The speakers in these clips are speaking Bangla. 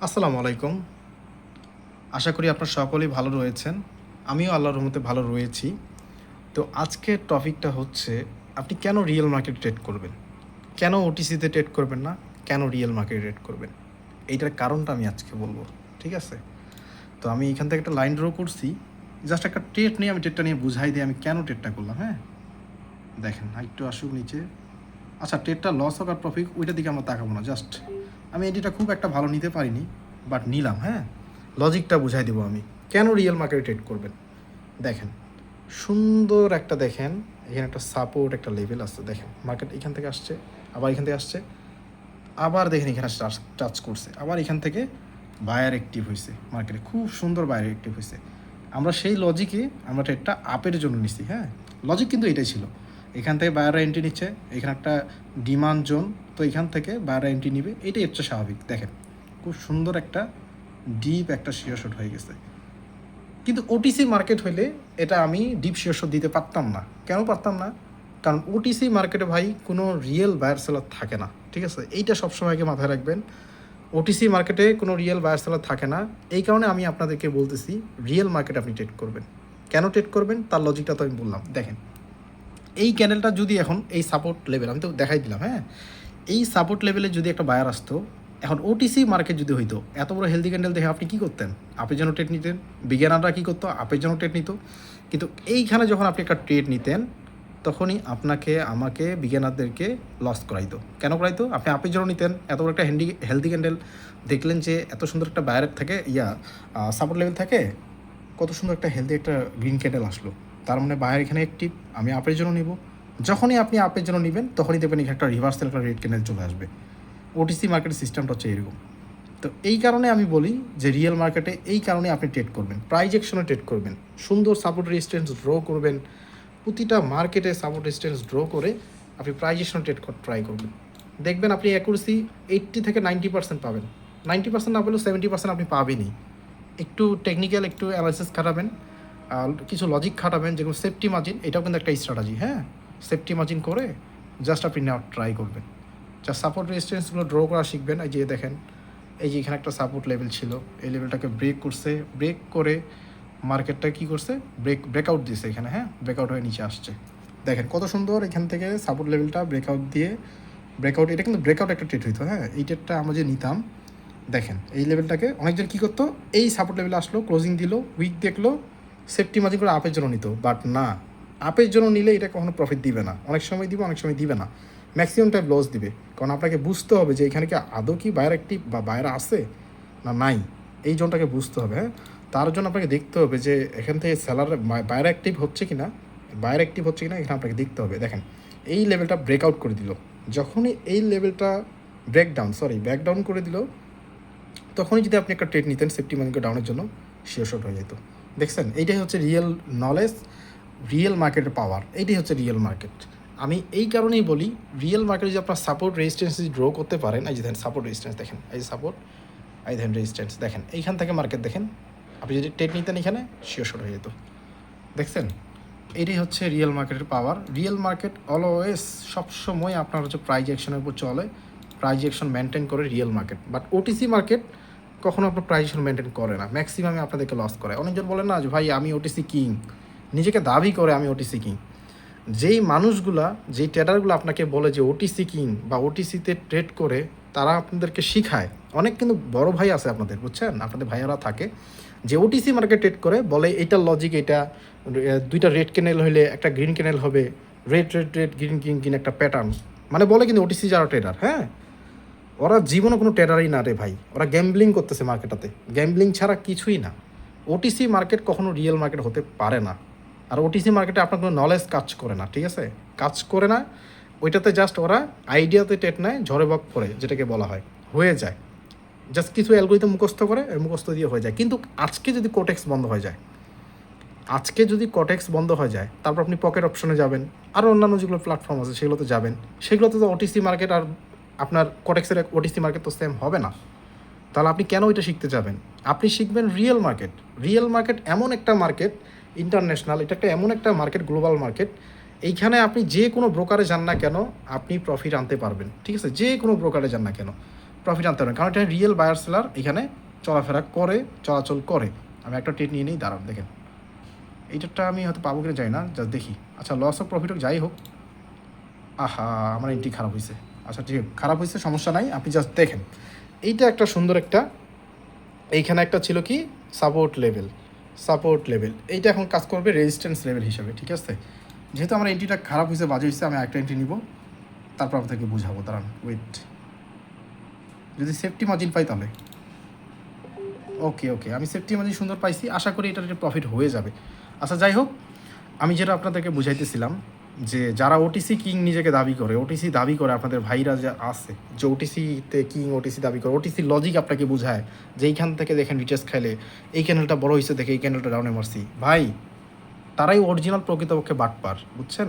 আসসালামু আলাইকুম। আশা করি আপনারা সকলেই ভালো রয়েছেন। আমিও আল্লাহর রহমতে ভালো রয়েছি। তো আজকের টপিকটা হচ্ছে আপনি কেন রিয়েল মার্কেট ট্রেড করবেন? কেন ওটিসিতে ট্রেড করবেন না? কেন রিয়েল মার্কেটে ট্রেড করবেন? এইটার কারণটা আমি আজকে বলব। ঠিক আছে? তো আমি এখান থেকে একটা লাইন ড্র করছি। জাস্ট একটা ট্রেড নিয়ে আমি ট্রেডটা নিয়ে বুঝাই দিই আমি কেন ট্রেডটা করলাম, হ্যাঁ? দেখেন একটু আসুক নিচে। আচ্ছা ট্রেডটা লস হোক আর প্রফিট ওইটার দিকে আমরা তাকাবো না। জাস্ট আমি এডিটা খুব একটা ভালো নিতে পারিনি, বাট নিলাম, হ্যাঁ? লজিকটা বুঝাই দেবো আমি কেন রিয়েল মার্কেটে ট্রেড করবেন। দেখেন সুন্দর একটা, দেখেন এখানে একটা সাপোর্ট একটা লেভেল আছে। দেখেন মার্কেট এখান থেকে আসছে, আবার এখান থেকে আসছে, আবার দেখেন এখানে টাচ করছে, আবার এখান থেকে বায়ার অ্যাক্টিভ হয়েছে মার্কেটে, খুব সুন্দর বায়ার অ্যাক্টিভ হয়েছে। আমরা সেই লজিকে আমরা ট্রেডটা আপের জন্য নিছি, হ্যাঁ? লজিক কিন্তু এটাই ছিল। এখান থেকে বায়াররা এন্ট্রি নিচ্ছে, এখানে একটা ডিমান্ড জোন, তো এখান থেকে বায়াররা এন্ট্রি নিবে, এটাই হচ্ছে স্বাভাবিক। দেখেন খুব সুন্দর একটা ডিপ একটা শেয়ার শট হয়ে গেছে। কিন্তু ওটিসি মার্কেট হইলে এটা আমি ডিপ শেয়ার শট দিতে পারতাম না। কেন পারতাম না? কারণ ওটিসি মার্কেটে ভাই কোনো রিয়েল বায়ার সেলার থাকে না। ঠিক আছে, এইটা সবসময়কে মাথায় রাখবেন। ওটিসি মার্কেটে কোনো রিয়েল বায়ার সেলার থাকে না। এই কারণে আমি আপনাদেরকে বলতেছি রিয়েল মার্কেটে আপনি ট্রেড করবেন। কেন ট্রেড করবেন তার লজিকটা তো আমি বললাম। দেখেন এই ক্যান্ডেলটা যদি এখন এই সাপোর্ট লেভেল আমি তো দেখাই দিলাম, হ্যাঁ? এই সাপোর্ট লেভেলে যদি একটা বায়ার আসতো, এখন ওটিসি মার্কেট যদি হইতো, এত বড় হেলদি ক্যান্ডেল দেখে আপনি কী করতেন? আপের জন্য ট্রেড নিতেন। বিজ্ঞানাররা কী করতো? আপের জন্য ট্রেড নিত। কিন্তু এইখানে যখন আপনি একটা ট্রেড নিতেন, তখনই আপনাকে আমাকে বিজ্ঞানারদেরকে লস করাইতো। কেন করাইতো? আপনি আপের জন্য নিতেন, এত বড় একটা হেলদি ক্যান্ডেল দেখলেন যে এত সুন্দর একটা বায়ার থাকে, সাপোর্ট লেভেল থাকে, কত সুন্দর একটা হেলদি একটা গ্রিন ক্যান্ডেল আসলো, তার মানে বায়ার এখানে অ্যাক্টিভ, আমি আপের জন্য নিব। যখনই আপনি আপের জন্য নেবেন তখনই দেখবেন এখানে একটা রিভার্সাল একটা রেড ক্যান্ডেল চলে আসবে। ওটিসি মার্কেটের সিস্টেমটা হচ্ছে এরকম। তো এই কারণে আমি বলি যে রিয়েল মার্কেটে এই কারণে আপনি ট্রেড করবেন, প্রাইজ অ্যাকশনে ট্রেড করবেন, সুন্দর সাপোর্ট রেজিস্ট্যান্স ড্র করবেন, প্রতিটা মার্কেটে সাপোর্ট রেজিস্ট্যান্স ড্র করে আপনি প্রাইজ অ্যাকশনে ট্রেড ট্রাই করবেন। দেখবেন আপনি অ্যাকুরেসি 80 থেকে 90% পাবেন। 90% না পেলেও 70% আপনি পাবেনই। একটু টেকনিক্যাল একটু অ্যানালাইসিস খাটাবেন, কিছু লজিক খাটাবেন, যেগুলো সেফটি মার্জিন, এটাও কিন্তু একটা স্ট্র্যাটাজি, হ্যাঁ? সেফটি মার্জিন করে জাস্ট আপনি নেওয়ার ট্রাই করবেন। জাস্ট সাপোর্ট রেজিস্ট্যান্সগুলো ড্র করা শিখবেন। এই যে দেখেন, এই যে এখানে একটা সাপোর্ট লেভেল ছিল, এই লেভেলটাকে ব্রেক করছে, ব্রেক করে মার্কেটটা কী করছে? ব্রেকআউট দিয়েছে এখানে, হ্যাঁ? ব্রেকআউট হয়ে নিচে আসছে। দেখেন কত সুন্দর এখান থেকে সাপোর্ট লেভেলটা ব্রেকআউট দিয়ে, ব্রেকআউট, এটা কিন্তু ব্রেকআউট একটা ট্রেড হইতো, হ্যাঁ? এই ট্রেডটা আমরা যে নিতাম, দেখেন এই লেভেলটাকে অনেকজন কী করতো, এই সাপোর্ট লেভেলে আসলো, ক্লোজিং দিল, উইক দেখলো, সেফটি মার্জিন করে আপের জন্য নিত। বাট না, আপের জন্য নিলে এটা কখনো প্রফিট দিবে না। অনেক সময় দিবে, অনেক সময় দিবে না, ম্যাক্সিমাম টাইম লস দিবে। কারণ আপনাকে বুঝতে হবে যে এখানে কি আদৌ কি বায়ার অ্যাক্টিভ বা বায়ার আছে না নাই, এই জোনটাকে বুঝতে হবে, হ্যাঁ? তার জন্য আপনাকে দেখতে হবে যে এখান থেকে সেলার বায়ার অ্যাক্টিভ হচ্ছে কি না, বায়ার অ্যাক্টিভ হচ্ছে কি না, এখানে আপনাকে দেখতে হবে। দেখেন এই লেভেলটা ব্রেকআউট করে দিল, যখনই এই লেভেলটা ব্যাকডাউন করে দিল, তখনই যদি আপনি একটা ট্রেড নিতেন সেফটি মার্জিনকে ডাউনের জন্য, শিওর শর্ট হয়ে যেত। দেখছেন, এইটাই হচ্ছে রিয়েল নলেজ, রিয়েল মার্কেটের পাওয়ার, এইটাই হচ্ছে রিয়েল মার্কেট। আমি এই কারণেই বলি রিয়েল মার্কেটে যদি আপনার সাপোর্ট রেজিস্ট্যান্স ড্র করতে পারেন, এই যে দেখেন সাপোর্ট রেজিস্ট্যান্স, দেখেন এই যে সাপোর্ট, এই দেখেন রেজিস্ট্যান্স, দেখেন এইখান থেকে মার্কেট দেখেন, আপনি যদি ট্রেড নিতেন এখানে, শিওর শর্ট হয়ে যেত। দেখছেন, এটাই হচ্ছে রিয়েল মার্কেটের পাওয়ার। রিয়েল মার্কেট অলওয়েজ সবসময় আপনার হচ্ছে প্রাইজ অ্যাকশনের উপর চলে, প্রাইজ অ্যাকশন মেনটেন করে real market. But OTC market কখনো আপনার প্রাইজ অ্যাকশন মেনটেন করে না, ম্যাক্সিমামে আপনাদেরকে লস করে। অনেকজন বলেন না যে ভাই আমি ওটিসি কিং, নিজেকে দাবি করে আমি ওটিসি কিং। যেই মানুষগুলা, যেই ট্রেডারগুলো আপনাকে বলে যে ওটিসি কিং বা ওটিসিতে ট্রেড করে, তারা আপনাদেরকে শিখায়। অনেক কিন্তু বড় ভাই আছে আপনাদের, বুঝছেন, আপনাদের ভাইয়ারা থাকে যে ওটিসি মার্কেট ট্রেড করে, বলে এইটার লজিক এটা, দুইটা রেড ক্যানেল হইলে একটা গ্রিন ক্যানেল হবে, red red red green green green একটা প্যাটার্ন, মানে বলে কিন্তু ওটিসি যারা ট্রেডার, হ্যাঁ, ওরা জীবনে কোনো ট্রেডারই না রে ভাই, ওরা গ্যাম্বলিং করতেছে মার্কেটটাতে, গ্যাম্বলিং ছাড়া কিছুই না। ওটিসি মার্কেট কখনো রিয়েল মার্কেট হতে পারে না। আর ওটিসি মার্কেটে আপনার কোনো নলেজ কাজ করে না, ঠিক আছে, কাজ করে না। ওইটাতে জাস্ট ওরা আইডিয়াতে ট্রেড নেয়, ঝড়ে বক পড়ে যেটাকে বলা হয়, হয়ে যায়। জাস্ট কিছু অ্যালগরিদম মুখস্থ করে, মুখস্থ দিয়ে হয়ে যায়। কিন্তু আজকে যদি কোটেক্স বন্ধ হয়ে যায়, আজকে যদি কটেক্স বন্ধ হয়ে যায়, তারপর আপনি পকেট অপশনে যাবেন, আরও অন্যান্য যেগুলো প্ল্যাটফর্ম আছে সেগুলোতে যাবেন, সেগুলোতে তো ওটিসি মার্কেট আর আপনার কটেক্সের ওটিসি মার্কেট তো সেম হবে না। তাহলে আপনি কেন এটা শিখতে যাবেন? আপনি শিখবেন রিয়েল মার্কেট। রিয়েল মার্কেট এমন একটা মার্কেট, ইন্টারন্যাশনাল, এটা একটা এমন একটা মার্কেট, গ্লোবাল মার্কেট। এইখানে আপনি যে কোনো ব্রোকারে যান না কেন, আপনি প্রফিট আনতে পারবেন, ঠিক আছে? যে কোনো ব্রোকারে যান না কেন প্রফিট আনতে পারবেন, কারণ এটা রিয়েল বায়ার সেলার এখানে চলাফেরা করে, চলাচল করে। আমি একটা ট্রেড নিয়ে নিই, দাঁড়ান দেখেন এইটারটা আমি হয়তো পাবো কিনা যাই না, জাস্ট দেখি। আচ্ছা লস অফ প্রফিট হোক যাই হোক, আহা আমার এন্ট্রি খারাপ হয়েছে। আচ্ছা ঠিক খারাপ হয়েছে, সমস্যা নাই, আপনি জাস্ট দেখেন এইটা একটা সুন্দর একটা, এইখানে একটা ছিল কি সাপোর্ট লেভেল, এইটা এখন কাজ করবে রেজিস্ট্যান্স লেভেল হিসাবে, ঠিক আছে। যেহেতু আমার এন্ট্রিটা খারাপ হয়েছে, বাজে হয়েছে, আমি একটা এন্ট্রি নিব, তারপর আপনাকে বুঝাবো, দাঁড়ান ওয়েট। যদি সেফটি মার্জিন পাই তাহলে ওকে আমি সেফটি মার্জিন সুন্দর পাইছি, আশা করি এটার প্রফিট হয়ে যাবে। আচ্ছা যাই হোক, আমি যেটা আপনাদেরকে বুঝাইতেছিলাম যে যারা ওটিসি কিং নিজেকে দাবি করে আপনাদের ভাইরা যা আছে, যে ওটিসিতে কিং, ওটিসি দাবি করে, ওটিসি লজিক আপনাকে বোঝায় যে এইখান থেকে দেখেন রিচার্জ খাইলে এই ক্যানেলটা বড় হয়েছে, দেখে এই ক্যানেলটা ডাউনে মারছি, ভাই তারাই অরিজিনাল প্রকৃতপক্ষে বাটপার, বুঝছেন।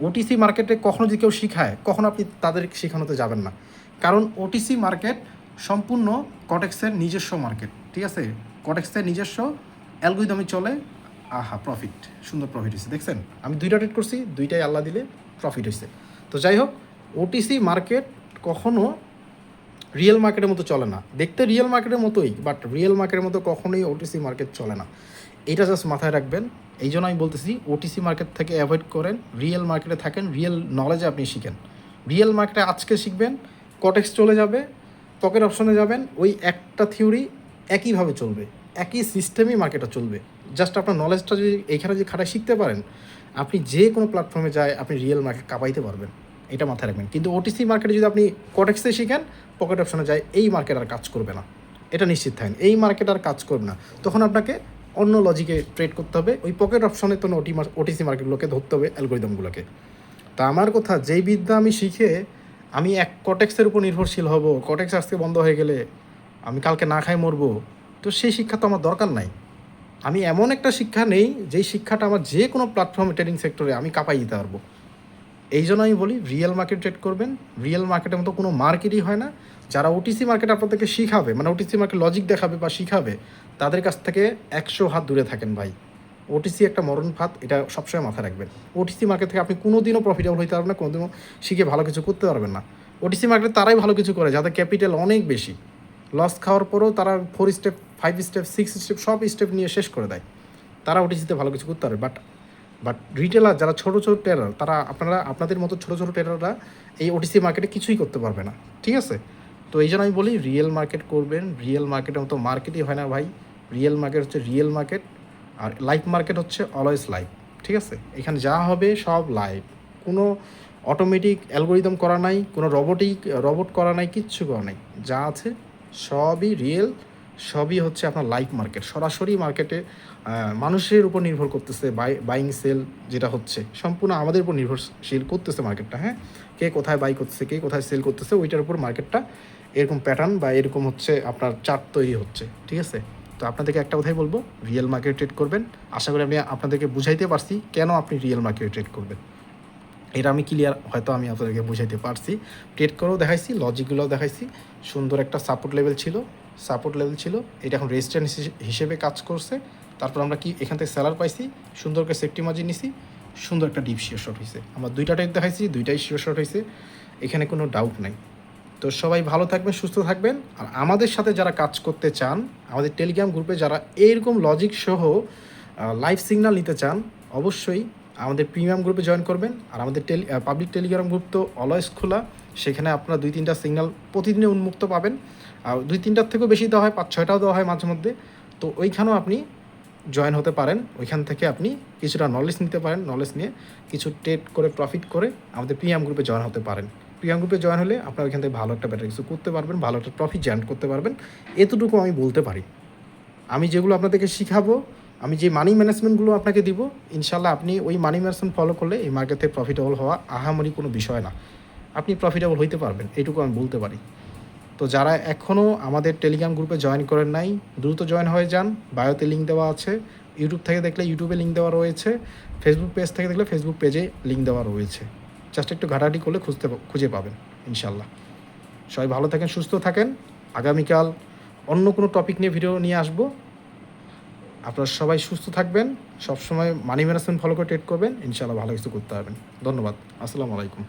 ওটিসি মার্কেটে কখনো যদি কেউ শিখায়, কখনো আপনি তাদের শেখানোতে যাবেন না, কারণ ওটিসি মার্কেট সম্পূর্ণ কটেক্সের নিজস্ব মার্কেট, ঠিক আছে। কটেক্সের নিজস্ব অ্যালগরিদমে চলে। আহা প্রফিট, সুন্দর প্রফিট হয়েছে, দেখছেন আমি 2টা ট্রেড করছি, 2টাই আল্লাহ দিলে প্রফিট হয়েছে। তো যাই হোক, ওটিসি মার্কেট কখনো রিয়েল মার্কেটের মতো চলে না, দেখতে রিয়েল মার্কেটের মতোই, বাট রিয়েল মার্কেটের মতো কখনোই ওটিসি মার্কেট চলে না, এটা জাস্ট মাথায় রাখবেন। এই জন্য আমি বলতেছি ওটিসি মার্কেট থেকে অ্যাভয়েড করেন, রিয়েল মার্কেটে থাকেন, রিয়েল নলেজে আপনি শিখেন। রিয়েল মার্কেটে আজকে শিখবেন, কটেক্স চলে যাবে, পকেট অপশনে যাবেন, ওই একটা থিওরি একইভাবে চলবে, একই সিস্টেমই মার্কেটে চলবে। জাস্ট আপনার নলেজটা যদি এইখানে যদি খাটায় শিখতে পারেন, আপনি যে কোনো প্ল্যাটফর্মে যায় আপনি রিয়েল মার্কেট কাঁপাইতে পারবেন, এটা মাথায় রাখবেন। কিন্তু ওটিসি মার্কেটে যদি আপনি কটেক্সে শিখেন, পকেট অপশনে যায়, এই মার্কেট আর কাজ করবে না, এটা নিশ্চিত থাকেন, এই মার্কেট আর কাজ করবে না। তখন আপনাকে অন্য লজিকে ট্রেড করতে হবে, ওই পকেট অপশনে তো ওটিসি মার্কেটগুলোকে ধরতে হবে, অ্যালগরিদমগুলোকে। তা আমার কথা, যেই বিদ্যা আমি শিখে আমি এক কটেক্সের উপর নির্ভরশীল হব, কটেক্স আজকে বন্ধ হয়ে গেলে আমি কালকে না খাই মরবো, তো সেই শিক্ষা তো আমার দরকার নাই। আমি এমন একটা শিক্ষা নেই যেই শিক্ষাটা আমার যে কোনো প্ল্যাটফর্মে ট্রেডিং সেক্টরে আমি কাঁপাই দিতে পারবো। এই জন্য আমি বলি রিয়েল মার্কেট ট্রেড করবেন, রিয়েল মার্কেটের মতো কোনো মার্কেটই হয় না। যারা ওটিসি মার্কেট আপনাদেরকে শিখাবে, মানে ওটিসি মার্কেট লজিক দেখাবে বা শিখাবে, তাদের কাছ থেকে 100 হাত দূরে থাকেন ভাই। ওটিসি একটা মরণ ফাঁদ, এটা সবসময় মাথায় রাখবেন। ওটিসি মার্কেট থেকে আপনি কোনো দিনও প্রফিটেবল হইতে পারবেন না, কোনোদিনও শিখে ভালো কিছু করতে পারবেন না। ওটিসি মার্কেটে তারাই ভালো কিছু করে যাদের ক্যাপিটাল অনেক বেশি, লস খাওয়ার পরেও তারা 4 স্টেপ, 5 স্টেপ, 6 স্টেপ সব স্টেপ নিয়ে শেষ করে দেয়, তারা ওটিসিতে ভালো কিছু করতে পারে। বাট রিটেলার যারা ছোটো ছোটো ট্রেডার, তারা আপনাদের মতো ছোটো ছোটো ট্রেডাররা এই ওটিসি মার্কেটে কিছুই করতে পারবে না, ঠিক আছে। তো এই জন্য আমি বলি রিয়েল মার্কেট করবেন, রিয়েল মার্কেটের মতো মার্কেটই হয় না ভাই। রিয়েল মার্কেট হচ্ছে রিয়েল মার্কেট, আর লাইভ মার্কেট হচ্ছে অলওয়েজ লাইভ, ঠিক আছে। এখানে যা হবে সব লাইভ, কোনো অটোমেটিক অ্যালগোরিদম করা নাই, কোনো রোবট করা নাই, কিচ্ছু করা নাই, যা আছে সবই রিয়েল, সবই হচ্ছে আপনার লাইভ মার্কেট। সরাসরি মার্কেটে মানুষের উপর নির্ভর করতেছে, বাইং সেল যেটা হচ্ছে সম্পূর্ণ আমাদের উপর নির্ভরশীল করতেছে মার্কেটটা, হ্যাঁ। কে কোথায় বাই করতেছে, কে কোথায় সেল করতেছে, ওইটার উপর মার্কেটটা এরকম প্যাটার্ন বা এরকম হচ্ছে আপনার চার্ট তৈরি হচ্ছে, ঠিক আছে। তো আপনাদেরকে একটা কথাই বলবো, রিয়েল মার্কেট ট্রেড করবেন। আশা করি আমি আপনাদেরকে বুঝাইতে পারছি কেন আপনি রিয়েল মার্কেট ট্রেড করবেন, এটা আমি ক্লিয়ার হয়তো আমি আপনাদেরকে বুঝাইতে পারছি। ট্রেড করেও দেখাইছি, লজিকগুলোও দেখাইছি। সুন্দর একটা সাপোর্ট লেভেল ছিল, এটা এখন রেজিস্ট্যান্স হিসেবে কাজ করছে। তারপর আমরা কি এখান থেকে সেলার পাইছি, সুন্দর করে সেফটি মার্জিন নিছি, সুন্দর একটা ডিপ শিওর শর্ট হয়েছে। আমরা 2টা ট্রেড দেখাইছি, 2টাই শিওর শর্ট হয়েছে, এখানে কোনো ডাউট নাই। তো সবাই ভালো থাকবেন, সুস্থ থাকবেন। আর আমাদের সাথে যারা কাজ করতে চান, আমাদের টেলিগ্রাম গ্রুপে যারা এইরকম লজিক সহ লাইভ সিগন্যাল নিতে চান, অবশ্যই আমাদের প্রিমিয়াম গ্রুপে জয়েন করবেন। আর আমাদের পাবলিক টেলিগ্রাম গ্রুপ তো অলওয়েজ খোলা, সেখানে আপনারা 2-3টা সিগন্যাল প্রতিদিনে উন্মুক্ত পাবেন। আর 2-3টার থেকেও বেশি দেওয়া হয়, 5-6টাও দেওয়া হয় মাঝে মধ্যে। তো ওইখানেও আপনি জয়েন হতে পারেন, ওইখান থেকে আপনি কিছুটা নলেজ নিতে পারেন, নলেজ নিয়ে কিছু ট্রেড করে প্রফিট করে আমাদের প্রিমিয়াম গ্রুপে জয়েন হতে পারেন। প্রিমিয়াম গ্রুপে জয়েন হলে আপনার ওইখান থেকে ভালো একটা বেটার কিছু করতে পারবেন, ভালো একটা প্রফিট জেনারেট করতে পারবেন, এতটুকু আমি বলতে পারি। আমি যেগুলো আপনাদেরকে শিখাবো, আমি যে মানি ম্যানেজমেন্টগুলো আপনাকে দিব, ইনশাল্লাহ আপনি ওই মানি ম্যানেজমেন্ট ফলো করলে এই মার্কেটে প্রফিটেবল হওয়া আহামরি কোনো বিষয় না, আপনি প্রফিটেবল হইতে পারবেন, এইটুকু আমি বলতে পারি। তো যারা এখনও আমাদের টেলিগ্রাম গ্রুপে জয়েন করেন নাই, দ্রুত জয়েন হয়ে যান। বায়োতে লিঙ্ক দেওয়া আছে, ইউটিউব থেকে দেখলে ইউটিউবে লিঙ্ক দেওয়া রয়েছে, ফেসবুক পেজ থেকে দেখলে ফেসবুক পেজে লিঙ্ক দেওয়া রয়েছে। জাস্ট একটু ঘাটাঘাটি করলে খুঁজে পাবেন ইনশাল্লাহ। সবাই ভালো থাকেন, সুস্থ থাকেন। আগামীকাল অন্য কোনো টপিক নিয়ে ভিডিও নিয়ে আসবো। আপনারা সবাই সুস্থ থাকবেন, সবসময় মানি ম্যানেজমেন্ট ফলো করে ট্রেড করবেন, ইনশাল্লাহ ভালো কিছু করতে পারবেন। ধন্যবাদ, আসসালামু আলাইকুম।